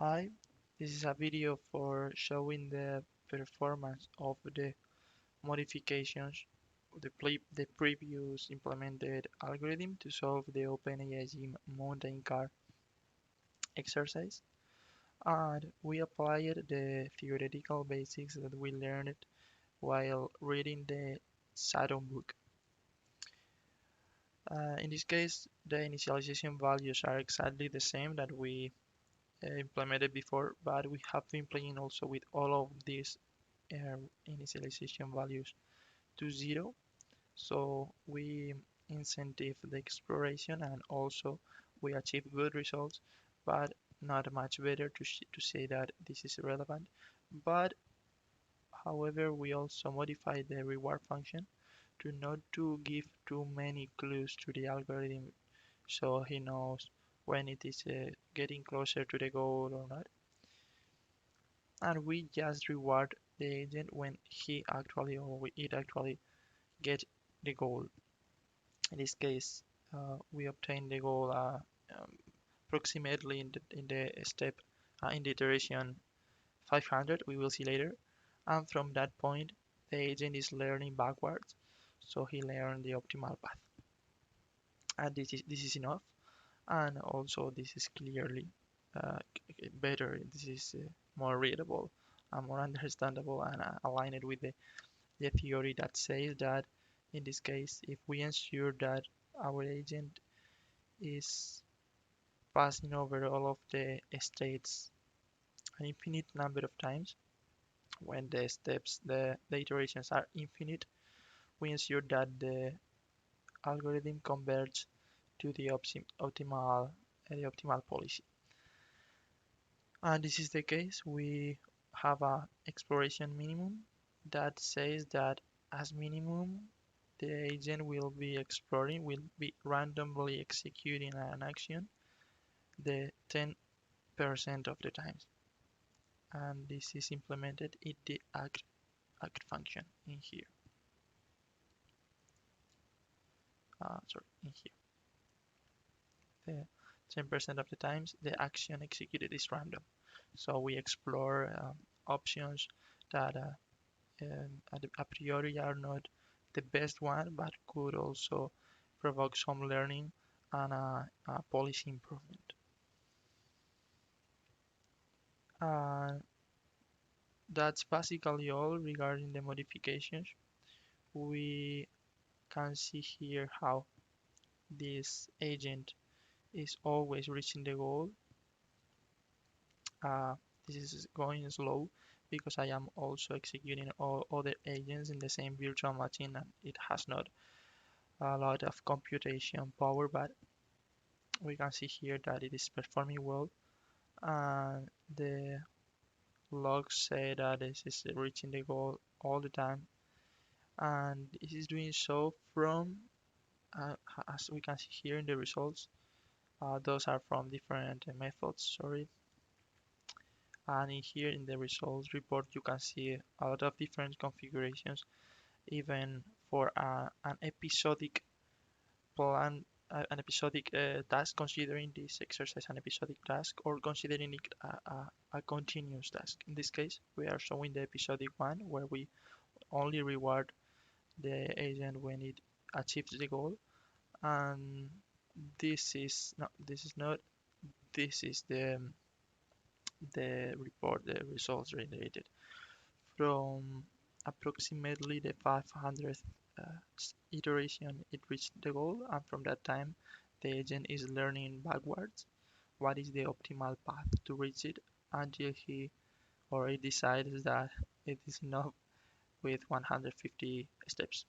Hi, this is a video for showing the performance of the modifications of the previous implemented algorithm to solve the openAIGym mountain car exercise. And we applied the theoretical basics that we learned while reading the Sutton book. In this case, the initialization values are exactly the same that we implemented before, but we have been playing also with all of these initialization values to 0. So we incentive the exploration and also we achieve good results, but not much better to say that this is relevant. But however, we also modify the reward function to not to give too many clues to the algorithm so he knows when it is getting closer to the goal or not. And we just reward the agent when he actually or it actually get the goal. In this case, we obtain the goal um, approximately in the step in the iteration 500. We will see later, and from that point, the agent is learning backwards, so he learned the optimal path. And this is enough, and also this is clearly better. This is more readable and more understandable and aligned with the theory that says that in this case, if we ensure that our agent is passing over all of the states an infinite number of times, when the steps, the iterations are infinite, we ensure that the algorithm converges to the optimal policy. And this is the case. We have a exploration minimum that says that as minimum the agent will be randomly executing an action the 10% of the times. And this is implemented in the act function in here. Sorry, in here. The 10% of the times the action executed is random. So we explore options that a priori are not the best one, but could also provoke some learning and a policy improvement. Uh, that's basically all regarding the modifications. We can see here how this agent is always reaching the goal. Uh, this is going slow because I am also executing all other agents in the same virtual machine and it has not a lot of computation power, but we can see here that it is performing well and the logs say that this is reaching the goal all the time, and this is doing so from as we can see here in the results. Those are from different methods, sorry. And in here in the results report you can see a lot of different configurations, even for an episodic plan, an episodic task, considering this exercise an episodic task, or considering it a continuous task. In this case, we are showing the episodic one where we only reward the agent when it achieves the goal. And this is not, this is the report, the results related from approximately the 500th iteration it reached the goal, and from that time the agent is learning backwards what is the optimal path to reach it until he or it decides that it is enough with 150 steps.